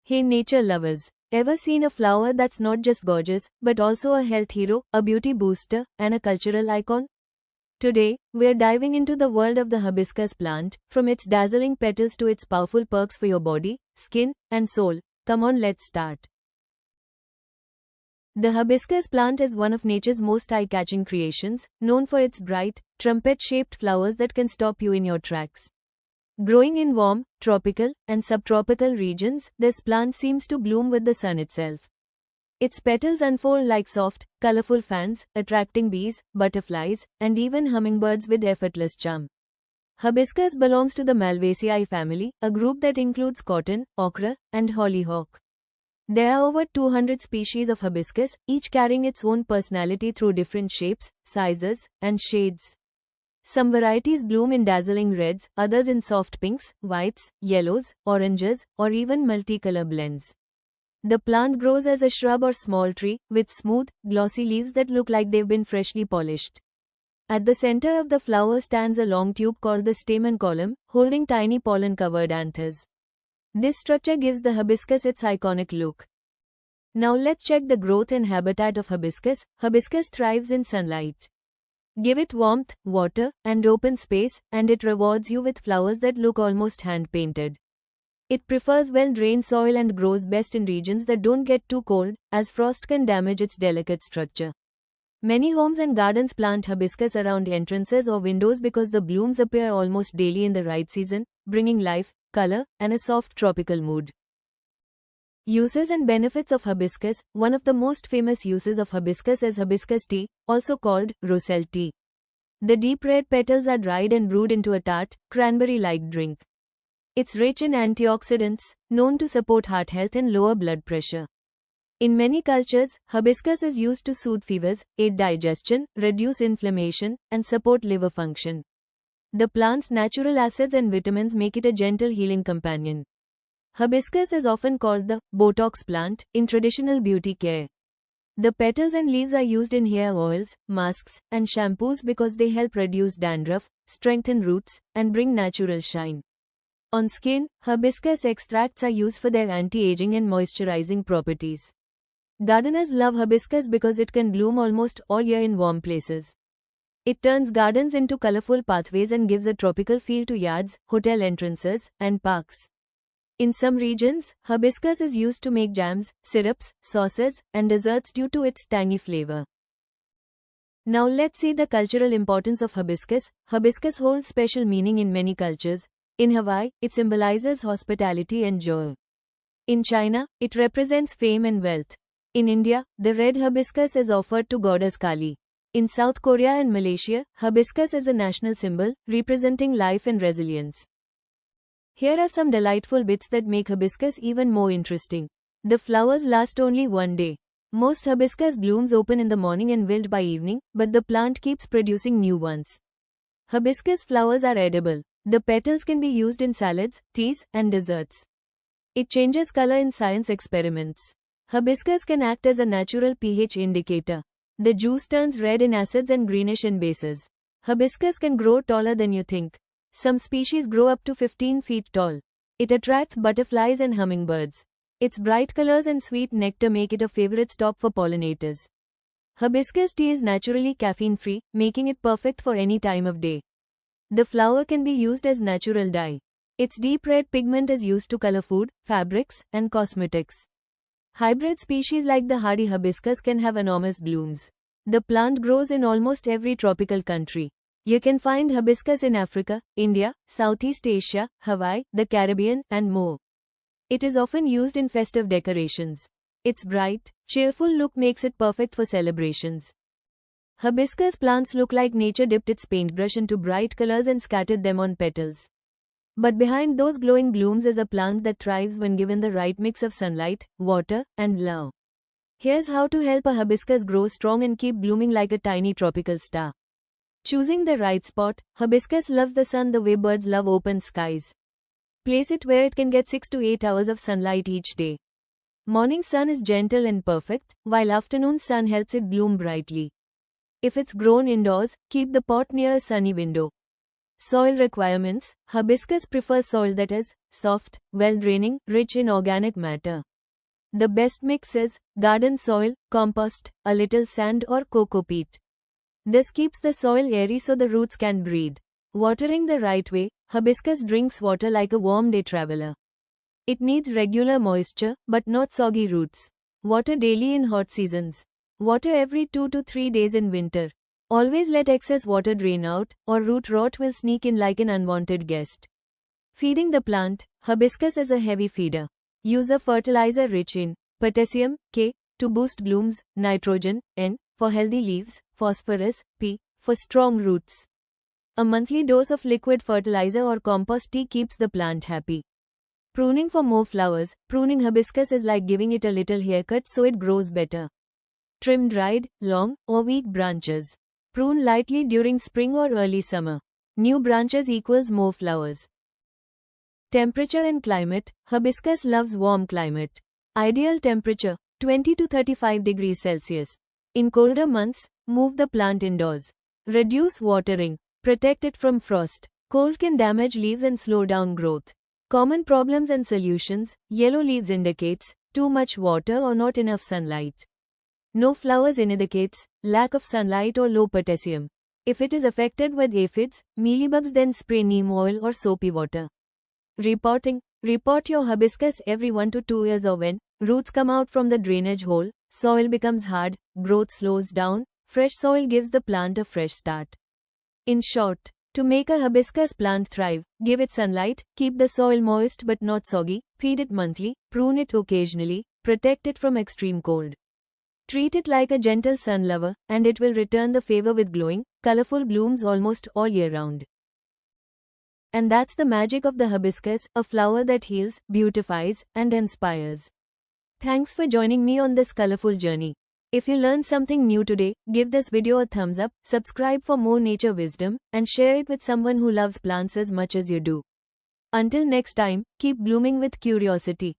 Hey nature lovers, ever seen a flower that's not just gorgeous, but also a health hero, a beauty booster, and a cultural icon? Today, we're diving into the world of the hibiscus plant, from its dazzling petals to its powerful perks for your body, skin, and soul. Come on, let's start. The hibiscus plant is one of nature's most eye-catching creations, known for its bright, trumpet-shaped flowers that can stop you in your tracks. Growing in warm, tropical, and subtropical regions, this plant seems to bloom with the sun itself. Its petals unfold like soft, colorful fans, attracting bees, butterflies, and even hummingbirds with effortless charm. Hibiscus belongs to the Malvaceae family, a group that includes cotton, okra, and hollyhock. There are over 200 species of hibiscus, each carrying its own personality through different shapes, sizes, and shades. Some varieties bloom in dazzling reds, others in soft pinks, whites, yellows, oranges, or even multicolor blends. The plant grows as a shrub or small tree, with smooth, glossy leaves that look like they've been freshly polished. At the center of the flower stands a long tube called the stamen column, holding tiny pollen-covered anthers. This structure gives the hibiscus its iconic look. Now let's check the growth and habitat of hibiscus. Hibiscus thrives in sunlight. Give it warmth, water, and open space, and it rewards you with flowers that look almost hand-painted. It prefers well-drained soil and grows best in regions that don't get too cold, as frost can damage its delicate structure. Many homes and gardens plant hibiscus around entrances or windows because the blooms appear almost daily in the right season, bringing life, color, and a soft tropical mood. Uses and benefits of hibiscus. One of the most famous uses of hibiscus is hibiscus tea, also called roselle tea. The deep red petals are dried and brewed into a tart, cranberry-like drink. It's rich in antioxidants, known to support heart health and lower blood pressure. In many cultures, hibiscus is used to soothe fevers, aid digestion, reduce inflammation, and support liver function. The plant's natural acids and vitamins make it a gentle healing companion. Hibiscus is often called the Botox plant in traditional beauty care. The petals and leaves are used in hair oils, masks, and shampoos because they help reduce dandruff, strengthen roots, and bring natural shine. On skin, hibiscus extracts are used for their anti-aging and moisturizing properties. Gardeners love hibiscus because it can bloom almost all year in warm places. It turns gardens into colorful pathways and gives a tropical feel to yards, hotel entrances, and parks. In some regions, hibiscus is used to make jams, syrups, sauces, and desserts due to its tangy flavor. Now let's see the cultural importance of hibiscus. Hibiscus holds special meaning in many cultures. In Hawaii, it symbolizes hospitality and joy. In China, it represents fame and wealth. In India, the red hibiscus is offered to goddess Kali. In South Korea and Malaysia, hibiscus is a national symbol, representing life and resilience. Here are some delightful bits that make hibiscus even more interesting. The flowers last only one day. Most hibiscus blooms open in the morning and wilt by evening, but the plant keeps producing new ones. Hibiscus flowers are edible. The petals can be used in salads, teas, and desserts. It changes color in science experiments. Hibiscus can act as a natural pH indicator. The juice turns red in acids and greenish in bases. Hibiscus can grow taller than you think. Some species grow up to 15 feet tall. It attracts butterflies and hummingbirds. Its bright colors and sweet nectar make it a favorite stop for pollinators. Hibiscus tea is naturally caffeine-free, making it perfect for any time of day. The flower can be used as natural dye. Its deep red pigment is used to color food, fabrics, and cosmetics. Hybrid species like the hardy hibiscus can have enormous blooms. The plant grows in almost every tropical country. You can find hibiscus in Africa, India, Southeast Asia, Hawaii, the Caribbean, and more. It is often used in festive decorations. Its bright, cheerful look makes it perfect for celebrations. Hibiscus plants look like nature dipped its paintbrush into bright colors and scattered them on petals. But behind those glowing blooms is a plant that thrives when given the right mix of sunlight, water, and love. Here's how to help a hibiscus grow strong and keep blooming like a tiny tropical star. Choosing the right spot. Hibiscus loves the sun the way birds love open skies. Place it where it can get 6 to 8 hours of sunlight each day. Morning sun is gentle and perfect, while afternoon sun helps it bloom brightly. If it's grown indoors, keep the pot near a sunny window. Soil requirements. Hibiscus prefers soil that is soft, well-draining, rich in organic matter. The best mix is garden soil, compost, a little sand or coco peat. This keeps the soil airy so the roots can breathe. Watering the right way, hibiscus drinks water like a warm day traveler. It needs regular moisture, but not soggy roots. Water daily in hot seasons. Water every 2 to 3 days in winter. Always let excess water drain out, or root rot will sneak in like an unwanted guest. Feeding the plant, hibiscus is a heavy feeder. Use a fertilizer rich in potassium, K, to boost blooms, nitrogen, N, for healthy leaves, phosphorus, P, for strong roots. A monthly dose of liquid fertilizer or compost tea keeps the plant happy. Pruning for more flowers. Pruning hibiscus is like giving it a little haircut so it grows better. Trim dried, long, or weak branches. Prune lightly during spring or early summer. New branches equals more flowers. Temperature and climate. Hibiscus loves warm climate. Ideal temperature, 20 to 35 degrees Celsius. In colder months, move the plant indoors. Reduce watering. Protect it from frost. Cold can damage leaves and slow down growth. Common problems and solutions. Yellow leaves indicates too much water or not enough sunlight. No flowers indicates lack of sunlight or low potassium. If it is affected with aphids, mealybugs, then spray neem oil or soapy water. Repotting. Repot your hibiscus every 1 to 2 years or when roots come out from the drainage hole, soil becomes hard, growth slows down, fresh soil gives the plant a fresh start. In short, to make a hibiscus plant thrive, give it sunlight, keep the soil moist but not soggy, feed it monthly, prune it occasionally, protect it from extreme cold. Treat it like a gentle sun lover, and it will return the favor with glowing, colorful blooms almost all year round. And that's the magic of the hibiscus, a flower that heals, beautifies, and inspires. Thanks for joining me on this colorful journey. If you learned something new today, give this video a thumbs up, subscribe for more nature wisdom, and share it with someone who loves plants as much as you do. Until next time, keep blooming with curiosity.